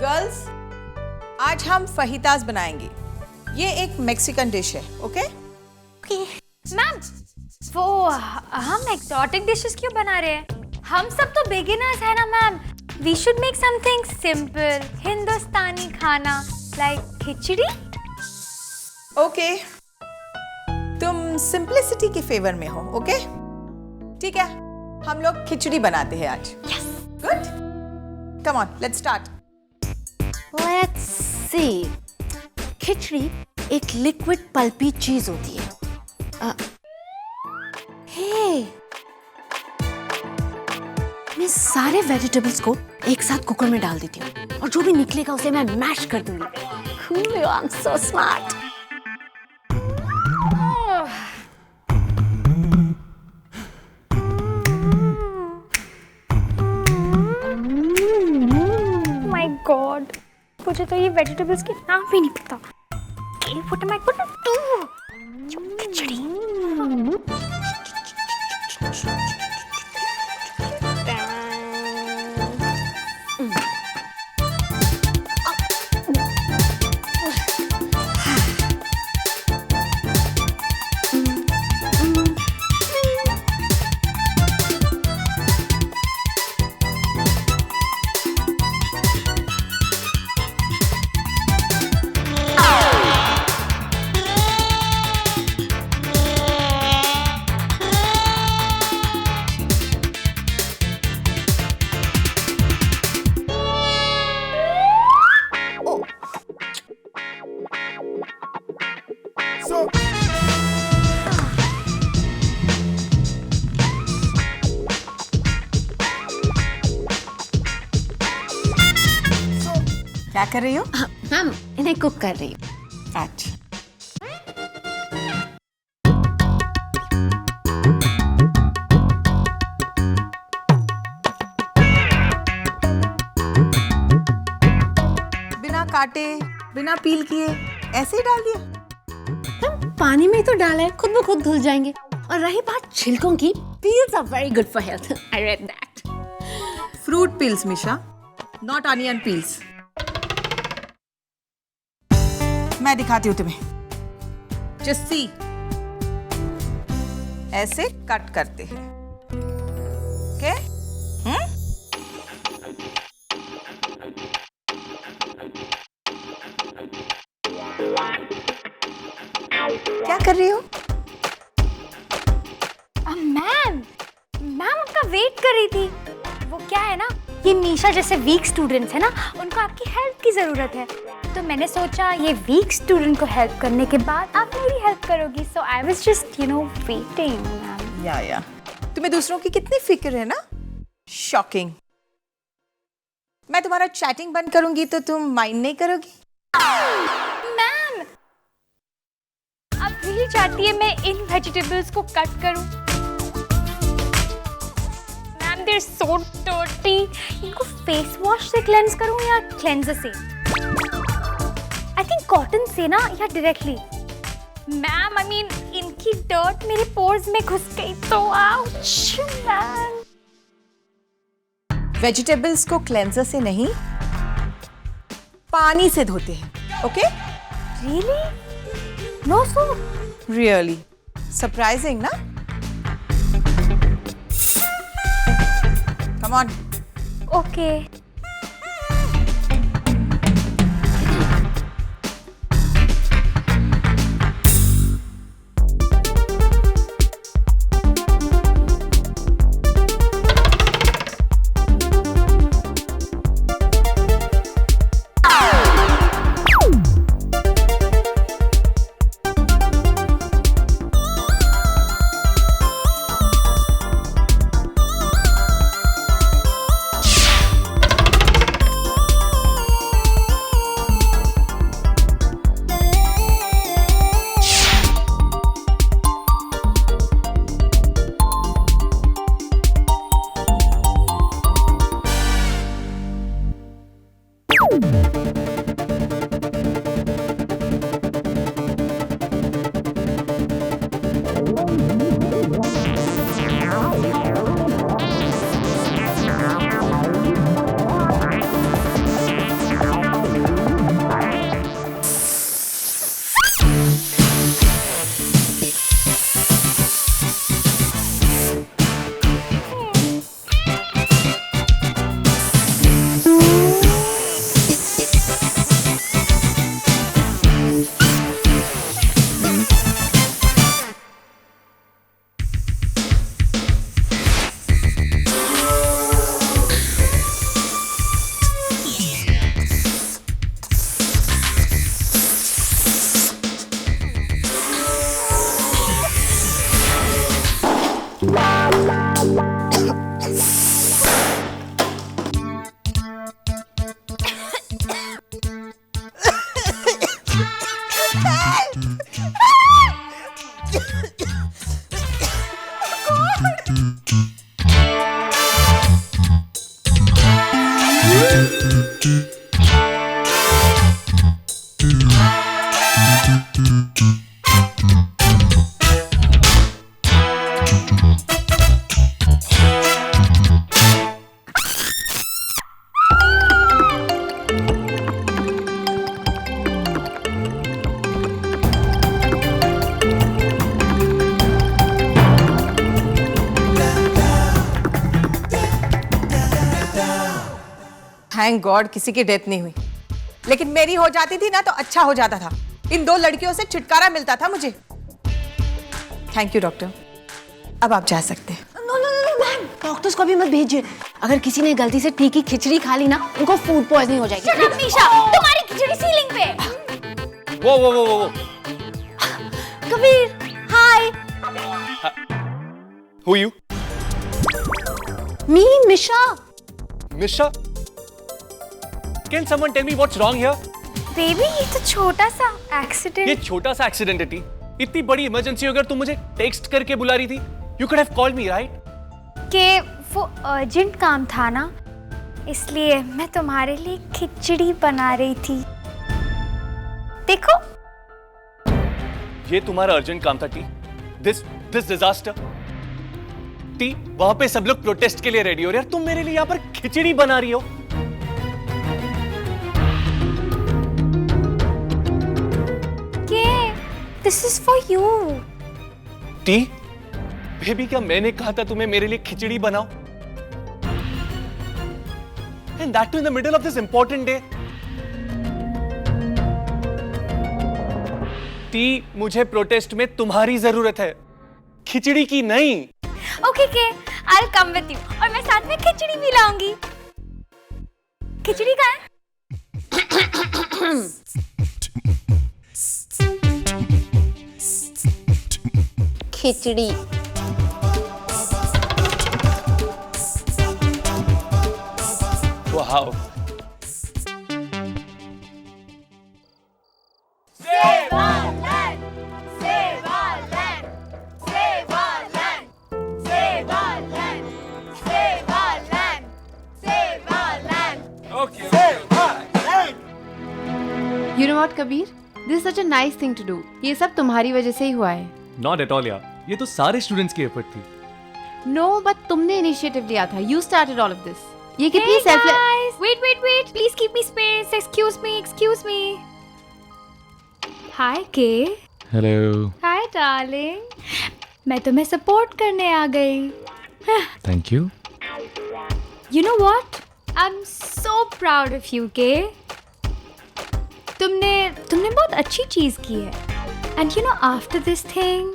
Girls, आज हम फहीतास बनाएंगे। ये एक मेक्सिकन डिश है, ओके? मैम, वो हम एक्सोटिक डिशेस क्यों बना रहे हैं? हम सब तो बिगिनर्स हैं ना ma'am. We should make something simple Hindustani खाना लाइक खिचड़ी। ओके, तुम सिंपलिसिटी के फेवर में हो, ओके? ठीक है, हम लोग खिचड़ी बनाते हैं आज। Yes. Good, come on, let's start. Let's see. खिचड़ी एक लिक्विड पल्पी चीज होती है। हे, मैं सारे वेजिटेबल्स को एक साथ कुकर में डाल देती हूँ और जो भी निकलेगा उसे मैं मैश कर दूंगी। Cool, I'm so smart. My God, मुझे तो ये वेजिटेबल्स के नाम भी नहीं पता। What am I gonna do? खिचड़ी। क्या कर रही हो? मैम, इन्हें कुक कर रही हूँ। अच्छा, बिना काटे, बिना पील किए ऐसे ही डाल दिया? मैम, पानी में ही तो डाला है, खुद ब खुद धुल जाएंगे। और रही बात छिलकों की, peels are very good for health. I read that. Fruit peels Misha, not onion peels. मैं दिखाती हूँ तुम्हें। जस्ट सी, ऐसे कट करते हैं, ओके? क्या कर रही हो? मैम उनका वेट कर रही थी। वो क्या है ना, ये मीशा जैसे वीक स्टूडेंट्स है ना, उनको आपकी हेल्प की जरूरत है। तो मैंने सोचा ये वीक स्टूडेंट को हेल्प करने के बाद आप मेरी हेल्प करोगी। So I was just waiting ma'am. या तुम्हें दूसरों की कितनी फिक्र है ना? शॉकिंग। मैं तुम्हारा चैटिंग बंद करूंगी तो तुम माइंड नहीं करोगी? मैम, आप रियली चाहती है मैं इन वेजिटेबल्स को कट करूं? Ma'am, they are so dirty. इनको फेस वॉश से क्लेंस करूं या क्लेंजर से? आई थिंक कॉटन से ना, या डायरेक्टली? मैम, आई मीन इनकी डर्ट मेरे पोर्स में घुस गई तो आउच मैम। वेजिटेबल्स को क्लेंजर से नहीं, पानी से धोते हैं, okay? Really? No soap? Really surprising ना? Come on. Okay. Thank God किसी की डेथ नहीं हुई, लेकिन मेरी हो जाती थी ना तो अच्छा हो जाता था। इन 2 लड़कियों से छुटकारा मिलता था मुझे। थैंक यू डॉक्टर, अब आप जा सकते हैं। No no no ma'am, doctors को भी मत भेजिए। अगर किसी ने गलती से ठीक ही खिचड़ी खा ली ना, उनको फूड पॉइजनिंग हो जाएगी। Shut up, निशा, तुम्हारी खिचड़ी सीलिंग पे। वो Kabir, hi. Who are you? Me Misha. Misha? Can someone tell me what's wrong here? Baby ये तो छोटा सा ये एक्सीडेंट। छोटा सा एक्सीडेंट है टी। इतनी बड़ी इमरजेंसी अगर तुम मुझे टेक्स्ट करके बुला रही थी, you could have called me, right? के वो अर्जेंट काम था ना, इसलिए मैं तुम्हारे लिए खिचड़ी बना रही थी। देखो ये तुम्हारा अर्जेंट काम था टी। This disaster. टी वहां पे सब लोग प्रोटेस्ट के लिए रेडी हो रहे हैं, तुम मेरे लिए यहाँ पर खिचड़ी बना रही हो। This is for you. T baby, क्या मैंने कहा था तुम्हें मेरे लिए खिचड़ी बनाओ? And that too in the middle of this important day. T मुझे प्रोटेस्ट में तुम्हारी जरूरत है, खिचड़ी की नहीं। ओके के, I will come with you और मैं साथ में खिचड़ी भी लाऊंगी। खिचड़ी कहाँ है? खिचड़ी। Wow. You know what, Kabir? This is such a nice thing to do. ये सब तुम्हारी वजह से ही हुआ है। Not at all यार, ये तो सारे स्टूडेंट्स की एफर्ट थी। No, but तुमने इनिशिएटिव लिया था. You started all of this. ये कितनी Hey selfless. guys, wait. Please keep me space. Excuse me. Hi Kay. Hello. Hi darling. मैं तुम्हें सपोर्ट करने आ गई। Thank you. You know what? I'm so proud of you, Kay. तुमने बहुत अच्छी चीज की है। And you know, after this thing,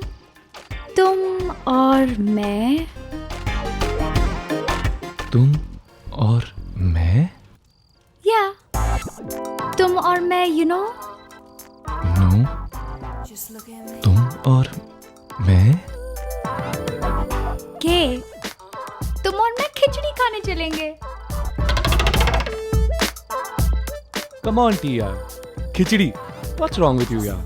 तुम और मैं Yeah. तुम और मैं, you know? तुम और मैं? के तुम और मैं खिचड़ी खाने चलेंगे। Come on टी यार, खिचड़ी। What's wrong with you यार?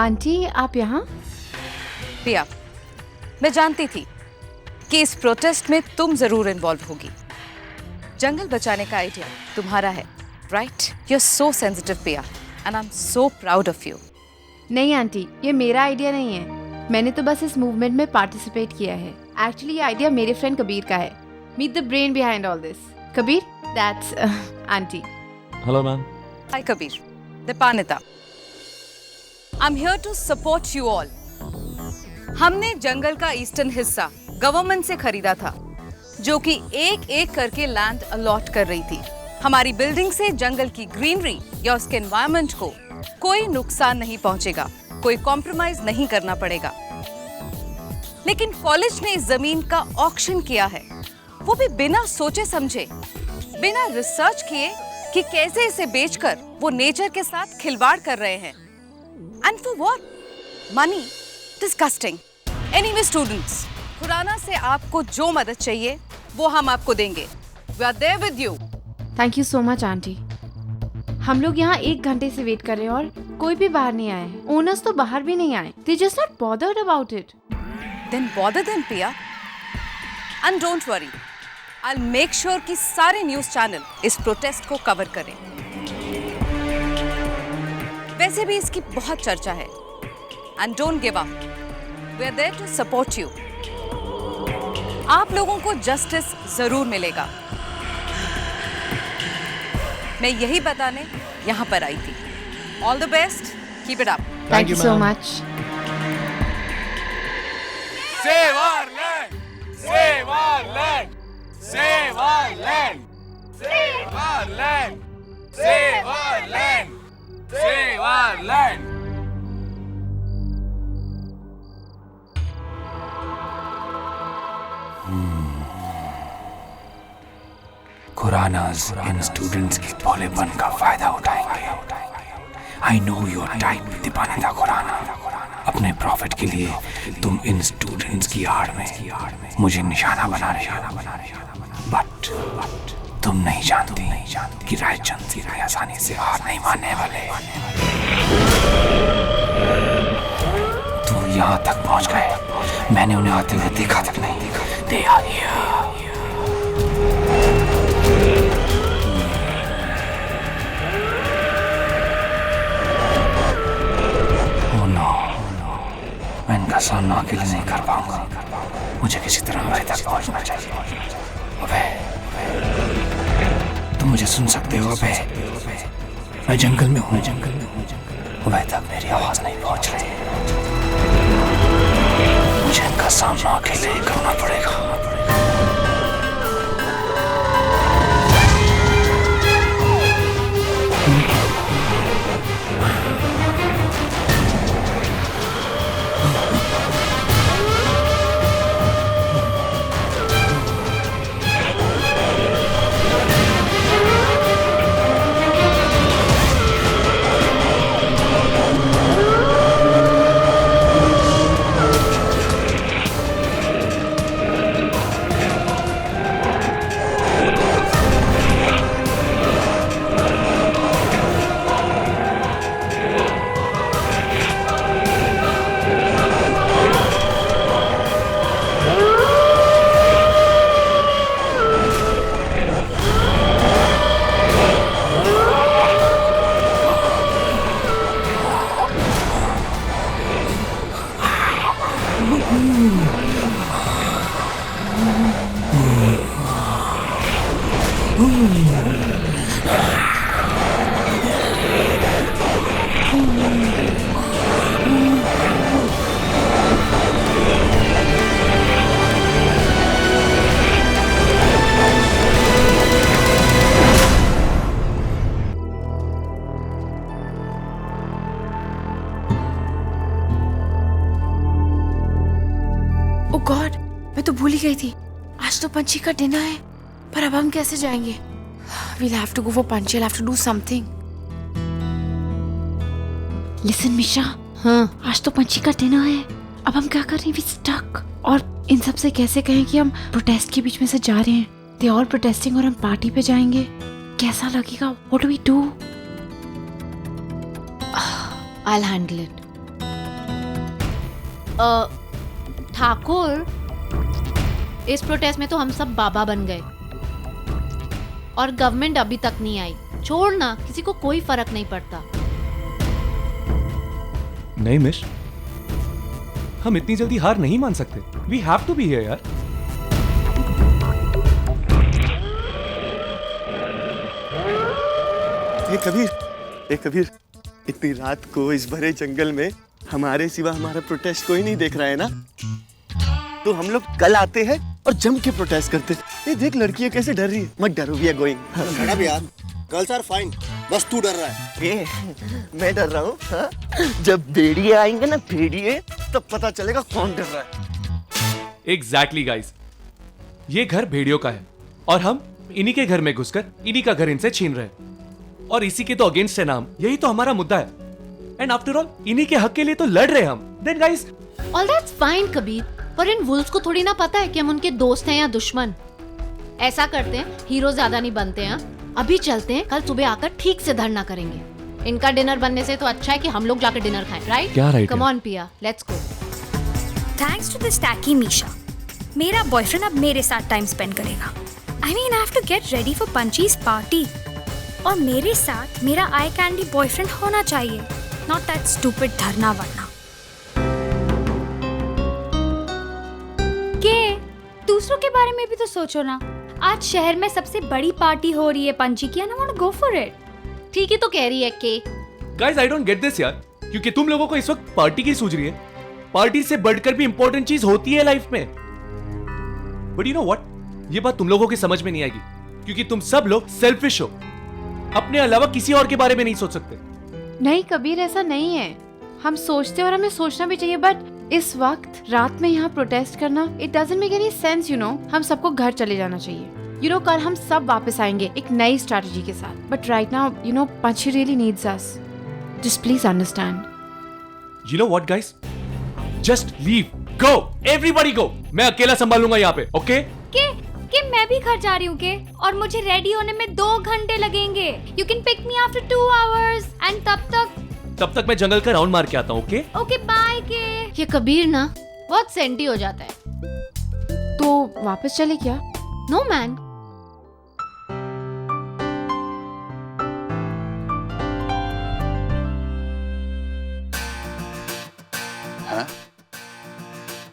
आंटी आप यहाँ? प्रिया, मैं जानती थी कि इस प्रोटेस्ट में तुम जरूर इन्वॉल्व होगी। जंगल बचाने का आइडिया तुम्हारा है, right? You are so sensitive Priya, and I am so proud of you. नहीं आंटी, ये मेरा आइडिया नहीं है। मैंने तो बस इस मूवमेंट में पार्टिसिपेट किया है। एक्चुअली ये आइडिया मेरे फ्रेंड कबीर का है। Meet the brain behind all this. Kabir, that's aunty. Hello ma'am. Hi Kabir, Dipanita. I am here to support you all. हमने जंगल का ईस्टर्न हिस्सा गवर्नमेंट से खरीदा था, जो कि एक एक करके लैंड अलॉट कर रही थी। हमारी बिल्डिंग से जंगल की ग्रीनरी या उसके एनवायरनमेंट को कोई नुकसान नहीं पहुंचेगा, कोई कॉम्प्रोमाइज नहीं करना पड़ेगा। लेकिन कॉलेज ने इस जमीन का ऑक्शन किया है। वो भी बिना सोचे समझे, बिना रिसर्च किए कि कैसे इसे बेचकर वो नेचर के साथ खिलवाड़ कर रहे हैं। And for what? Money? Disgusting. Anyway students, Khurana से आपको जो मदद चाहिए वो हम आपको देंगे। We are there with you. Thank you so much aunty. हम लोग यहाँ 1 घंटे से वेट कर रहे हैं और कोई भी बाहर नहीं आए। ओनर्स तो बाहर भी नहीं आए। They just not bothered about it. Then bother them, Pia. And don't worry, I'll make sure कि सारे न्यूज़ चैनल इस प्रोटेस्ट को कवर करें। वैसे भी इसकी बहुत चर्चा है। And don't give up. We're there to support you. आप लोगों को जस्टिस जरूर मिलेगा। मैं यही बताने यहाँ पर आई थी। All the best. Keep it up. Thank you so much. Save our land! Save our land! Save our land! Save our land! Save our land! Save our land! Khuranas इन स्टूडेंट्स के भोलेपन का फायदा उठाएंगे। I know your type Dipanita Khurana. अपने profit के लिए तुम इन स्टूडेंट्स की आड़ में मुझे निशाना बना रहे हो। बट तुम नहीं जानती कि रायचंद सीधे आसानी से हार नहीं मानने वाले। तुम यहाँ तक पहुँच गए, मैंने उन्हें आते हुए देखा तक नहीं। They are here. मैं इनका सामना अकेले नहीं कर पाऊंगा। मुझे किसी तरह वहीं तक पहुंचना चाहिए। अबे, तुम मुझे सुन सकते हो? अबे, मैं जंगल में हूँ। वहीं तक मेरी आवाज नहीं पहुंच रही। मुझे इनका सामना अकेले ही करना पड़ेगा। ओह गॉड, मैं तो भूल ही गई थी। आज तो पंछी का डिनर है, पर अब हम कैसे जाएंगे? We'll have to go for Panchi. I'll have to do something. Listen, मिशा। हाँ, आज तो पंछी का डिनर है। अब हम क्या करें? We stuck. और इन सब से कैसे कहें कि हम प्रोटेस्ट के बीच में से जा रहे हैं? They all protesting और हम पार्टी पे जाएंगे। कैसा लगेगा? What do we do? I'll handle it. Thakur, इस प्रोटेस्ट में तो हम सब बाबा बन गए और गवर्नमेंट अभी तक नहीं आई। छोड़ ना, किसी को कोई फर्क नहीं पड़ता। नहीं मिश, हम इतनी जल्दी हार नहीं मान सकते। We have to be here यार। कबीर, इतनी रात को इस भरे जंगल में हमारे सिवा हमारा प्रोटेस्ट कोई नहीं देख रहा है ना? तो हम लोग कल आते हैं और जम के प्रोटेस्ट करते। ये देख लड़कियां कैसे डर रही है। मत डरो, we are going. Shut up यार, गर्ल्स आर फाइन, बस तू डर रहा है। मैं डर रहा हूँ? जब भेड़िए आएंगे ना, भेड़िए, तब पता चलेगा कौन डर रहा है। Exactly guys, ये घर भेड़ियों का है और हम इन्हीं के घर में घुसकर इन्हीं का घर इनसे छीन रहे हैं और इसी के तो अगेंस्ट है नाम, यही तो हमारा मुद्दा है। एंड आफ्टर ऑल इन्हीं के हक के लिए तो लड़ रहे हैं हम। Then guys all that's fine Kabir, पर इन वुल्फ्स को थोड़ी ना पता है कि हम उनके दोस्त हैं या दुश्मन। ऐसा करते हैं, हीरो ज्यादा नहीं बनते हैं, अभी चलते हैं, कल सुबह आकर ठीक से धरना करेंगे। इनका डिनर बनने से तो अच्छा है कि हम लोग जाकर डिनर खाएं, राइट? क्या right? Come on Piya, let's go. Thanks to this tacky Misha, मेरा बॉयफ्रेंड अब मेरे साथ टाइम स्पेंड करेगा। I mean I have to get ready for Punchy's party, और मेरे साथ मेरा आई कैंडी बॉयफ्रेंड होना चाहिए, नॉट दैट स्टूपिड धरना वरना। के दूसरों के बारे में भी तो सोचो ना। आज शहर में सबसे बड़ी पार्टी हो रही है पंची की, and I want to go for it. ठीक ही तो कह रही है के। Guys I don't get this यार, क्योंकि तुम लोगों को इस वक्त पार्टी की सूझ रही है। पार्टी से बढ़कर भी इंपॉर्टेंट चीज होती है लाइफ में। बट यू नो व्हाट, ये बात तुम लोगों की समझ में नहीं आएगी, क्योंकि तुम सब लोग सेल्फिश हो, अपने अलावा किसी और के बारे में नहीं सोच सकते। नहीं कबीर, ऐसा नहीं है। हम सोचते और हमें सोचना भी चाहिए, बट इस वक्त रात में यहाँ प्रोटेस्ट करना it doesn't make any sense, you know. हम सबको घर चले जाना चाहिए। यू नो कल हम सब वापस आएंगे एक नई स्ट्रैटेजी के साथ, but right now you know Panchi really needs us. Just please understand. You know what guys? Just leave. Go. Everybody go. मैं अकेला संभालूंगा यहाँ पे, okay? के मैं भी घर जा रही हूँ के, और मुझे रेडी होने में 2 घंटे लगेंगे। You can pick me after 2 hours, and तब तक मैं जंगल का राउंड मार के आता हूँ, okay? Okay, bye के। ये कबीर ना बहुत सेंटी हो जाता है। तो वापस चले क्या? नो मैन,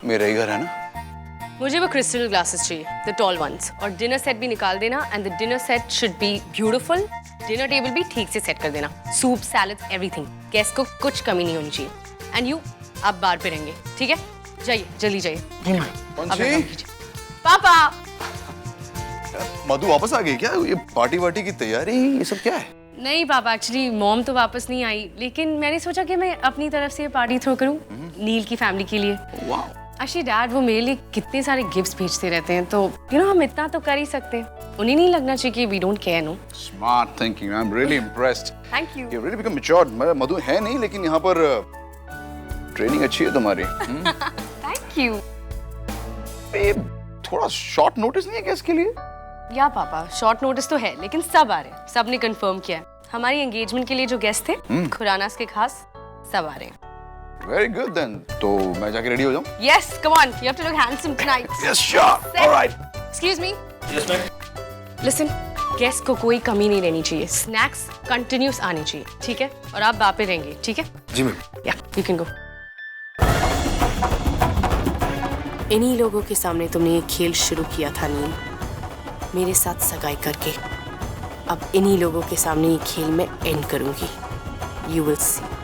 मेरा ही घर है ना। मुझे वो क्रिस्टल ग्लासेस चाहिए, द टॉल वंस, और डिनर सेट भी निकाल देना, and the dinner set should be beautiful. Dinner table भी ठीक से सेट कर देना, सूप, सैलड, एवरीथिंग। गेस्ट को कुछ कमी नहीं होनी चाहिए। एंड यू आप बार पे रहेंगे, ठीक है? जाइए, जल्दी जाइए। पापा, मधु वापस आ गई क्या? ये पार्टी वार्टी की तैयारी, ये सब क्या है? नहीं पापा, एक्चुअली मॉम तो वापस नहीं आई, लेकिन मैंने सोचा कि मैं अपनी तरफ से पार्टी थ्रो करूं नील की फैमिली के लिए। वाह। एक्चुअली डैड वो मेरे लिए कितने सारे गिफ्ट्स भेजते रहते हैं, तो यू नो हम इतना तो कर ही सकते हैं। उन्हें नहीं लगना चाहिए कि we don't care, no? Smart thinking, I am really impressed. Thank you. You really become matured. Madhu है नहीं, लेकिन यहाँ पर ट्रेनिंग अच्छी है तुम्हारी। Thank you. ये थोड़ा शॉर्ट नोटिस नहीं है क्या इसके लिए? या पापा, शॉर्ट नोटिस तो है, लेकिन सब आ रहे हैं, सब ने कंफर्म किया है। हमारी एंगेजमेंट के लिए जो गेस्ट थे, खुरानास के खास, सब आ रहे हैं। Very good then. तो मैं जाके रेडी हो जाऊं? Yes, come on. You have to look handsome tonight. Yes, sure. All right. Excuse me. Yes, ma'am. Listen, guest को कोई कमी नहीं रहनी चाहिए। स्नैक्स कंटिन्यूस आने चाहिए, ठीक है? और आप बापे रहेंगे, ठीक है? जी ma'am. Yeah, you can go. इन्हीं लोगों के सामने तुमने ये खेल शुरू किया था नील, मेरे साथ सगाई करके। अब इन्हीं लोगों के सामने ये खेल मैं एंड करूंगी। You will see.